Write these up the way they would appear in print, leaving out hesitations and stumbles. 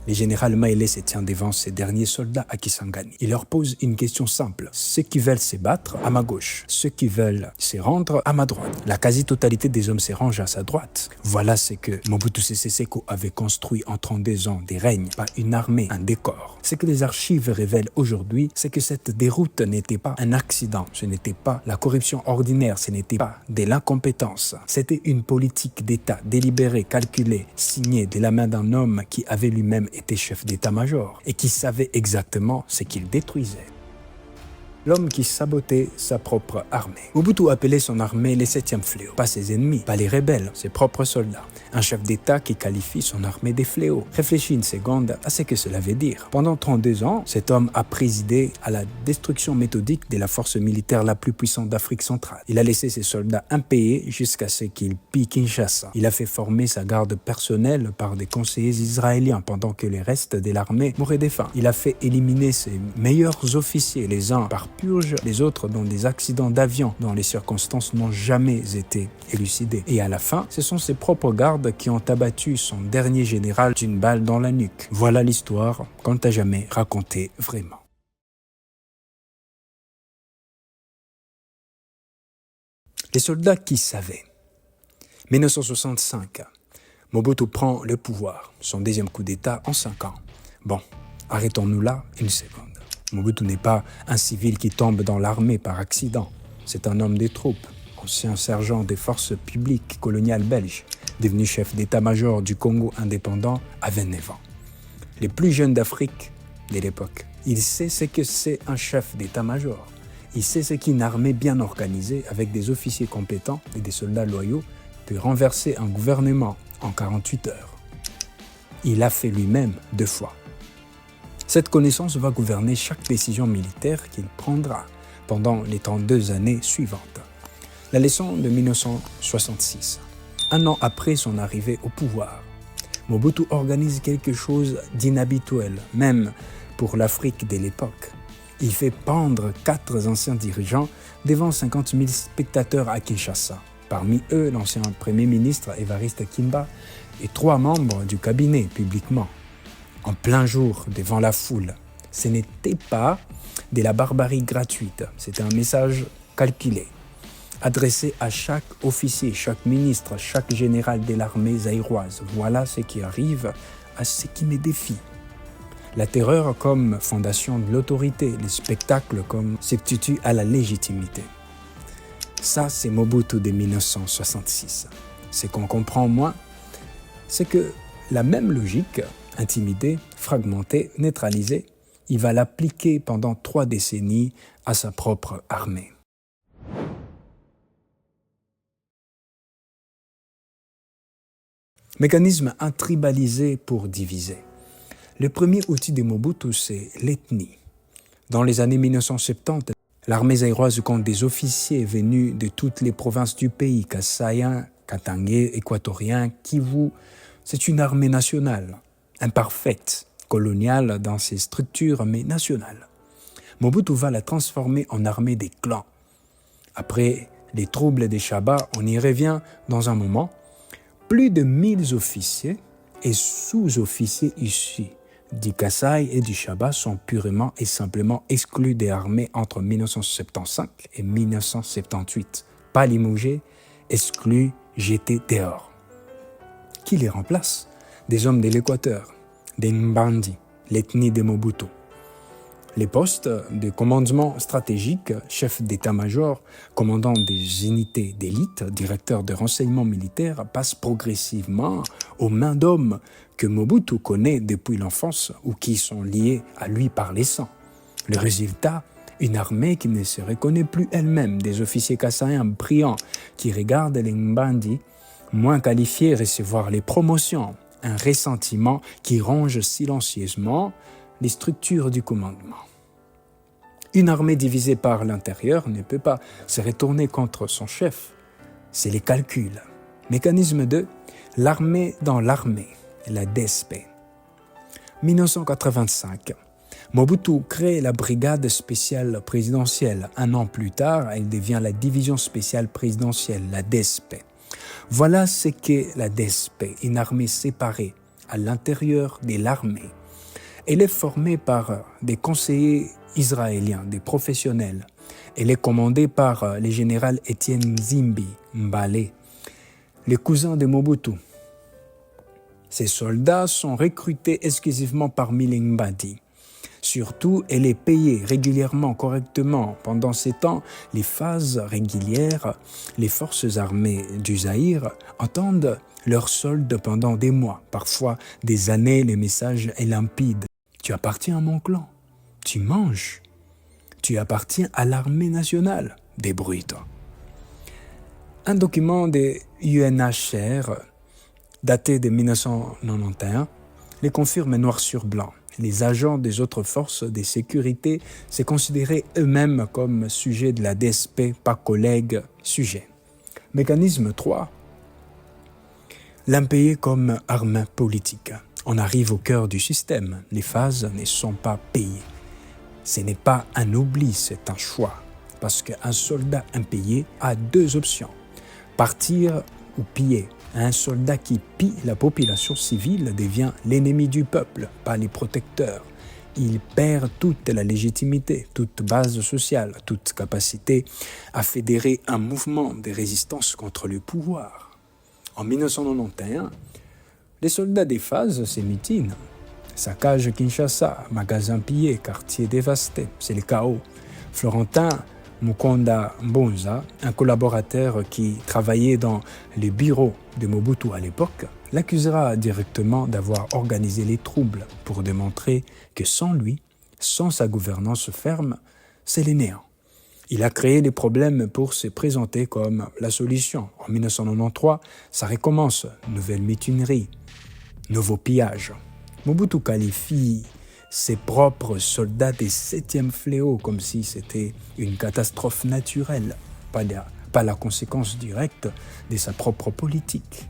Le général Maélé se tient devant ses derniers soldats à Kisangani. Il leur pose une question simple. Ceux qui veulent se battre à ma gauche, ceux qui veulent se rendre à ma droite. La quasi-totalité des hommes se rangent à sa droite. Voilà ce que Mobutu Sese Seko avait construit en 32 ans de règne, pas une armée, un décor. Ce que les archives révèlent aujourd'hui, c'est que cette déroute n'était pas un accident, ce n'était pas la corruption ordinaire, ce n'était pas de l'incompétence. C'était une politique d'État délibérée, calculée, signée de la main d'un homme qui avait lui-même été chef d'état-major et qui savait exactement ce qu'il détruisait. L'homme qui sabotait sa propre armée. Mobutu appelait son armée les 7e fléaux, pas ses ennemis, pas les rebelles, ses propres soldats. Un chef d'État qui qualifie son armée des fléaux. Réfléchis une seconde à ce que cela veut dire. Pendant 32 ans, cet homme a présidé à la destruction méthodique de la force militaire la plus puissante d'Afrique centrale. Il a laissé ses soldats impayés jusqu'à ce qu'ils pillent Kinshasa. Il a fait former sa garde personnelle par des conseillers israéliens pendant que les restes de l'armée mouraient de faim. Il a fait éliminer ses meilleurs officiers, les uns par purge, les autres dans des accidents d'avion dont les circonstances n'ont jamais été élucidées. Et à la fin, ce sont ses propres gardes qui ont abattu son dernier général d'une balle dans la nuque. Voilà l'histoire qu'on t'a jamais racontée vraiment. Les soldats qui savaient. 1965, Mobutu prend le pouvoir, son deuxième coup d'État en 5 ans. Bon, arrêtons-nous là une seconde. Mobutu n'est pas un civil qui tombe dans l'armée par accident. C'est un homme des troupes, ancien sergent des forces publiques coloniales belges, devenu chef d'état-major du Congo indépendant à 29 ans. Les plus jeunes d'Afrique de l'époque. Il sait ce que c'est un chef d'état-major. Il sait ce qu'une armée bien organisée, avec des officiers compétents et des soldats loyaux, peut renverser un gouvernement en 48 heures. Il l'a fait lui-même 2 fois. Cette connaissance va gouverner chaque décision militaire qu'il prendra pendant les 32 années suivantes. La leçon de 1966. 1 an après son arrivée au pouvoir, Mobutu organise quelque chose d'inhabituel, même pour l'Afrique de l'époque. Il fait pendre 4 anciens dirigeants devant 50 000 spectateurs à Kinshasa. Parmi eux, l'ancien Premier ministre Évariste Kimba et 3 membres du cabinet publiquement. En plein jour, devant la foule. Ce n'était pas de la barbarie gratuite, c'était un message calculé, adressé à chaque officier, chaque ministre, chaque général de l'armée zaïroise. Voilà ce qui arrive à ce qui me défie. La terreur comme fondation de l'autorité, le spectacle comme substitut à la légitimité. Ça, c'est Mobutu de 1966. Ce qu'on comprend moins, c'est que la même logique, intimidé, fragmenté, neutralisé, il va l'appliquer pendant 3 décennies à sa propre armée. Mécanisme intribalisé pour diviser. Le premier outil de Mobutu, c'est l'ethnie. Dans les années 1970, l'armée zaïroise compte des officiers venus de toutes les provinces du pays, Kassaïen, Katangé, Équatorien, Kivu. C'est une armée nationale, imparfaite, coloniale dans ses structures, mais nationale. Mobutu va la transformer en armée des clans. Après les troubles des Chaba, on y revient dans un moment. Plus de 1000 officiers et sous-officiers issus du Kasaï et du Chaba sont purement et simplement exclus des armées entre 1975 et 1978. Pas limogés, exclus, jetés dehors. Qui les remplace? Des hommes de l'Équateur, des Mbandi, l'ethnie de Mobutu. Les postes de commandement stratégique, chef d'état-major, commandant des unités d'élite, directeur de renseignement militaire, passent progressivement aux mains d'hommes que Mobutu connaît depuis l'enfance ou qui sont liés à lui par les sangs. Le résultat, une armée qui ne se reconnaît plus elle-même, des officiers kassaïens brillants qui regardent les Mbandi moins qualifiés recevoir les promotions, un ressentiment qui ronge silencieusement les structures du commandement. Une armée divisée par l'intérieur ne peut pas se retourner contre son chef. C'est les calculs. Mécanisme 2, l'armée dans l'armée, la DSP. 1985, Mobutu crée la brigade spéciale présidentielle. 1 an plus tard, elle devient la division spéciale présidentielle, la DSP. Voilà ce qu'est la DSP, une armée séparée, à l'intérieur de l'armée. Elle est formée par des conseillers israéliens, des professionnels. Elle est commandée par le général Étienne Zimbi Mbale, le cousin de Mobutu. Ces soldats sont recrutés exclusivement par Mbadi. Surtout, elle est payée régulièrement, correctement. Pendant ces temps, les phases régulières, les forces armées du Zaïre entendent leurs soldes pendant des mois, parfois des années. Le message est limpide. Tu appartiens à mon clan. Tu manges. Tu appartiens à l'armée nationale. Débrouille-toi. Un document de UNHCR daté de 1991 les confirme noir sur blanc. Les agents des autres forces de sécurité se considéraient eux-mêmes comme sujets de la DSP, pas collègues sujets. Mécanisme 3. L'impayé comme arme politique. On arrive au cœur du système. Les phases ne sont pas payées. Ce n'est pas un oubli, c'est un choix. Parce qu'un soldat impayé a deux options. Partir ou piller. Un soldat qui pille la population civile devient l'ennemi du peuple, pas les protecteurs. Il perd toute la légitimité, toute base sociale, toute capacité à fédérer un mouvement de résistance contre le pouvoir. En 1991, les soldats des phases se mutinent. Saccage Kinshasa, magasins pillés, quartiers dévastés, c'est le chaos. Florentin Mukonda Mbonza, un collaborateur qui travaillait dans les bureaux de Mobutu à l'époque, l'accusera directement d'avoir organisé les troubles pour démontrer que sans lui, sans sa gouvernance ferme, c'est le néant. Il a créé les problèmes pour se présenter comme la solution. En 1993, ça recommence, nouvelle mutinerie, nouveau pillage. Mobutu qualifie ses propres soldats des 7e fléaux, comme si c'était une catastrophe naturelle, pas la conséquence directe de sa propre politique.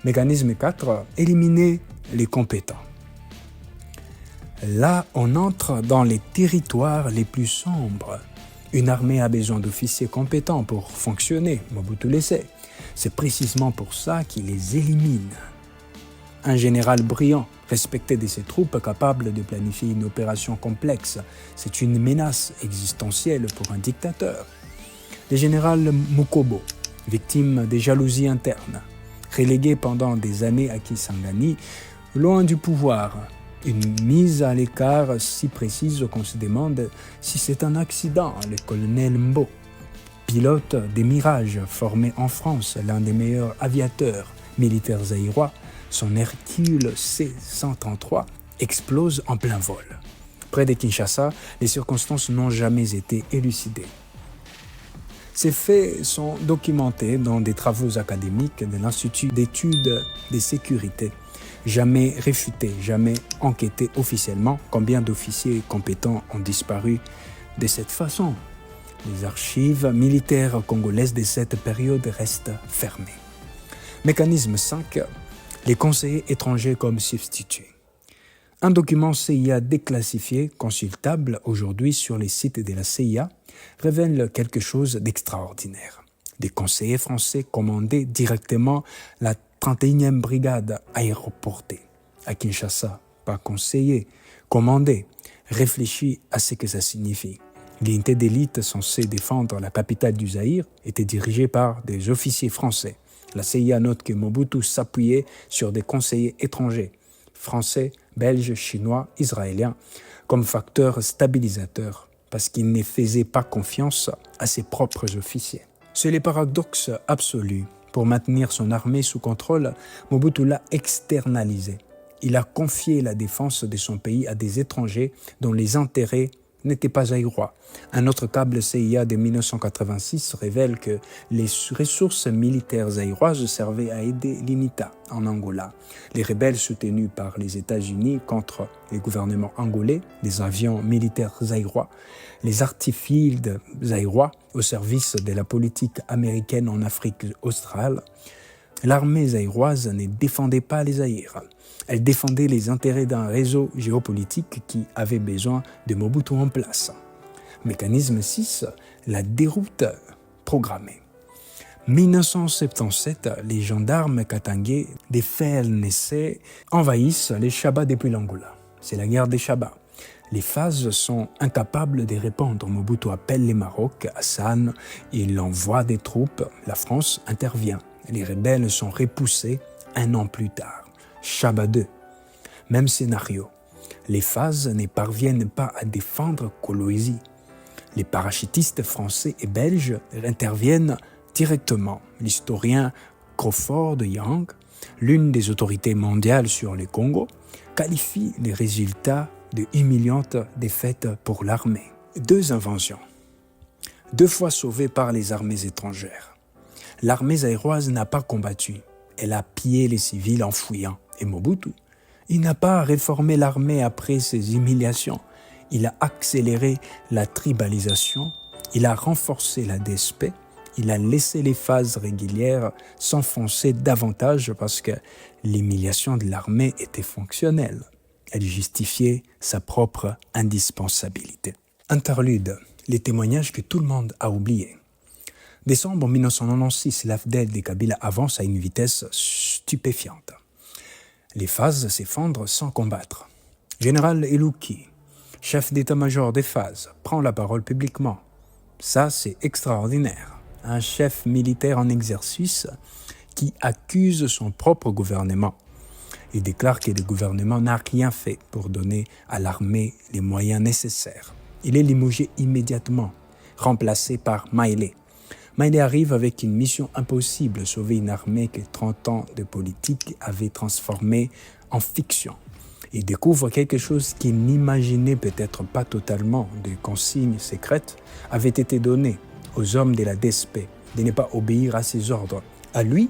Mécanisme 4, éliminer les compétents. Là, on entre dans les territoires les plus sombres. Une armée a besoin d'officiers compétents pour fonctionner, Mobutu le sait. C'est précisément pour ça qu'il les élimine. Un général brillant, respecté de ses troupes, capable de planifier une opération complexe. C'est une menace existentielle pour un dictateur. Le général Mukobo, victime des jalousies internes, relégué pendant des années à Kisangani, loin du pouvoir. Une mise à l'écart si précise qu'on se demande si c'est un accident. Le colonel Mbo, pilote des Mirages, formé en France, l'un des meilleurs aviateurs militaires zaïrois, son Hercule C-133 explose en plein vol. Près de Kinshasa, les circonstances n'ont jamais été élucidées. Ces faits sont documentés dans des travaux académiques de l'Institut d'études de sécurité. Jamais réfutés, jamais enquêtés officiellement. Combien d'officiers compétents ont disparu de cette façon? Les archives militaires congolaises de cette période restent fermées. Mécanisme 5. Les conseillers étrangers comme substituts. Un document CIA déclassifié, consultable aujourd'hui sur les sites de la CIA, révèle quelque chose d'extraordinaire. Des conseillers français commandaient directement la 31e brigade aéroportée à Kinshasa, pas conseillers, commandés, réfléchis à ce que ça signifie. L'unité d'élite censée défendre la capitale du Zaïre était dirigée par des officiers français. La CIA note que Mobutu s'appuyait sur des conseillers étrangers, français, belges, chinois, israéliens, comme facteurs stabilisateurs, parce qu'il ne faisait pas confiance à ses propres officiers. C'est le paradoxe absolu. Pour maintenir son armée sous contrôle, Mobutu l'a externalisée. Il a confié la défense de son pays à des étrangers dont les intérêts n'étaient pas zaïrois. Un autre câble CIA de 1986 révèle que les ressources militaires zaïroises servaient à aider l'UNITA en Angola. Les rebelles soutenus par les États-Unis contre les gouvernements angolais, les avions militaires zaïrois, les artifields zaïrois au service de la politique américaine en Afrique australe. L'armée zaïroise ne défendait pas les Zaïres. Elle défendait les intérêts d'un réseau géopolitique qui avait besoin de Mobutu en place. Mécanisme 6, la déroute programmée. 1977, les gendarmes katangais des FLNC envahissent les Chabas depuis l'Angola. C'est la guerre des Chabas. Les phases sont incapables de répondre. Mobutu appelle les Maroc, Hassan, il envoie des troupes. La France intervient. Les rebelles sont repoussés un an plus tard. Chaba 2, même scénario. Les phases ne parviennent pas à défendre Kolwezi. Les parachutistes français et belges interviennent directement. L'historien Crawford Young, l'une des autorités mondiales sur le Congo, qualifie les résultats de humiliantes défaites pour l'armée. 2 inventions. 2 fois sauvée par les armées étrangères. L'armée zaïroise n'a pas combattu. Elle a pillé les civils en fouillant. Et Mobutu, il n'a pas réformé l'armée après ces humiliations. Il a accéléré la tribalisation, il a renforcé la DSP, il a laissé les phases régulières s'enfoncer davantage parce que l'humiliation de l'armée était fonctionnelle. Elle justifiait sa propre indispensabilité. Interlude, les témoignages que tout le monde a oubliés. Décembre 1996, l'AFDEL des Kabila avance à une vitesse stupéfiante. Les phases s'effondrent sans combattre. Général Elouki, chef d'état-major des phases, prend la parole publiquement. Ça, c'est extraordinaire. Un chef militaire en exercice qui accuse son propre gouvernement et déclare que le gouvernement n'a rien fait pour donner à l'armée les moyens nécessaires. Il est limogé immédiatement, remplacé par Maïlé. Maïlé arrive avec une mission impossible, sauver une armée que 30 ans de politique avait transformée en fiction. Il découvre quelque chose qu'il n'imaginait peut-être pas totalement. Des consignes secrètes avaient été données aux hommes de la DSP de ne pas obéir à ses ordres. À lui,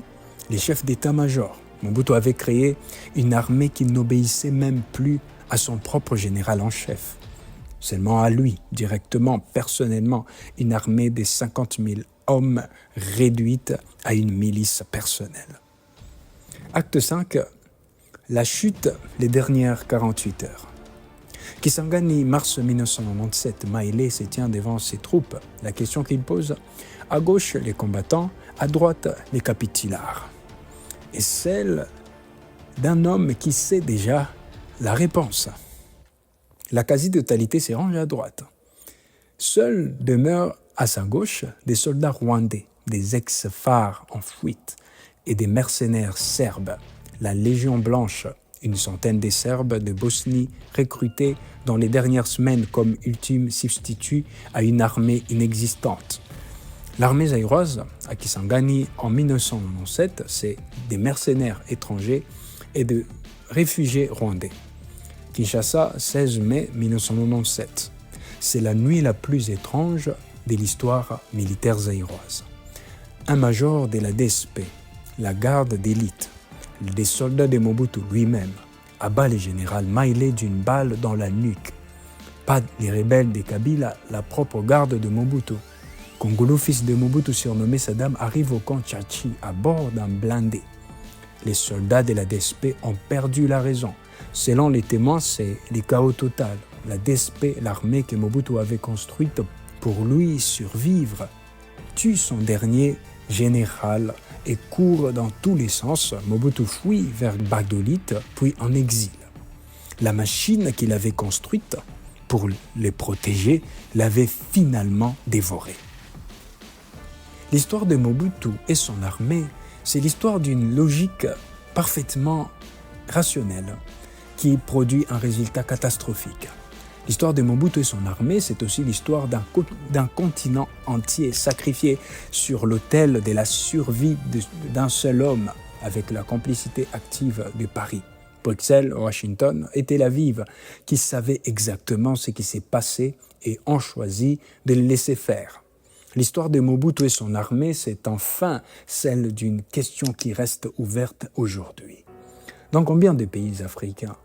les chefs d'état-major. Mobutu avait créé une armée qui n'obéissait même plus à son propre général en chef. Seulement à lui, directement, personnellement, une armée de 50 000 hommes réduite à une milice personnelle. Acte 5, la chute les dernières 48 heures. Kisangani, mars 1997, Maïlé se tient devant ses troupes. La question qu'il pose, à gauche les combattants, à droite les capitulars. Et celle d'un homme qui sait déjà la réponse. La quasi-totalité se range à droite. Seuls demeurent à sa gauche des soldats rwandais, des ex-phares en fuite et des mercenaires serbes. La Légion blanche, une centaine de Serbes de Bosnie recrutés dans les dernières semaines comme ultime substitut à une armée inexistante. L'armée zaïroise à Kisangani en 1997, c'est des mercenaires étrangers et de réfugiés rwandais. Kinshasa, 16 mai 1997. C'est la nuit la plus étrange de l'histoire militaire zaïroise. Un major de la DSP, la garde d'élite, des soldats de Mobutu lui-même, abat le général Maïlé d'une balle dans la nuque. Pas les rebelles des Kabila, la propre garde de Mobutu. Kongolo, fils de Mobutu surnommé Saddam, arrive au camp Tchachi à bord d'un blindé. Les soldats de la DSP ont perdu la raison. Selon les témoins, c'est le chaos total. La DSP, l'armée que Mobutu avait construite pour lui survivre, tue son dernier général et court dans tous les sens. Mobutu fuit vers Bagdolit, puis en exil. La machine qu'il avait construite pour les protéger l'avait finalement dévoré. L'histoire de Mobutu et son armée, c'est l'histoire d'une logique parfaitement rationnelle qui produit un résultat catastrophique. L'histoire de Mobutu et son armée, c'est aussi l'histoire d'un continent entier sacrifié sur l'autel de la survie d'un seul homme avec la complicité active de Paris. Bruxelles, Washington et Tel Aviv qui savaient exactement ce qui s'est passé et ont choisi de le laisser faire. L'histoire de Mobutu et son armée, c'est enfin celle d'une question qui reste ouverte aujourd'hui. Dans combien de pays africains,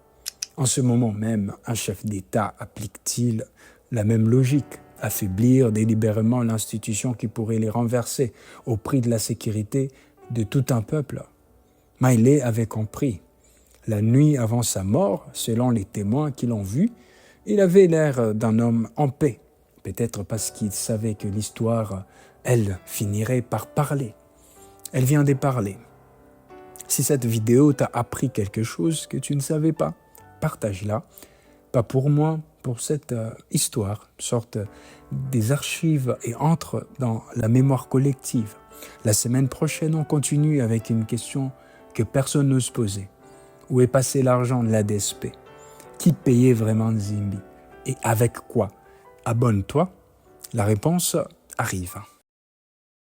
en ce moment même, un chef d'État applique-t-il la même logique, affaiblir délibérément l'institution qui pourrait les renverser au prix de la sécurité de tout un peuple? Maïlé avait compris. La nuit avant sa mort, selon les témoins qui l'ont vu, il avait l'air d'un homme en paix, peut-être parce qu'il savait que l'histoire, elle, finirait par parler. Elle vient de parler. Si cette vidéo t'a appris quelque chose que tu ne savais pas, partage-la. Pas pour moi, pour cette histoire, sorte des archives et entre dans la mémoire collective. La semaine prochaine, on continue avec une question que personne n'ose poser. Où est passé l'argent de la DSP? Qui payait vraiment Nzimbi? Et avec quoi? Abonne-toi, la réponse arrive.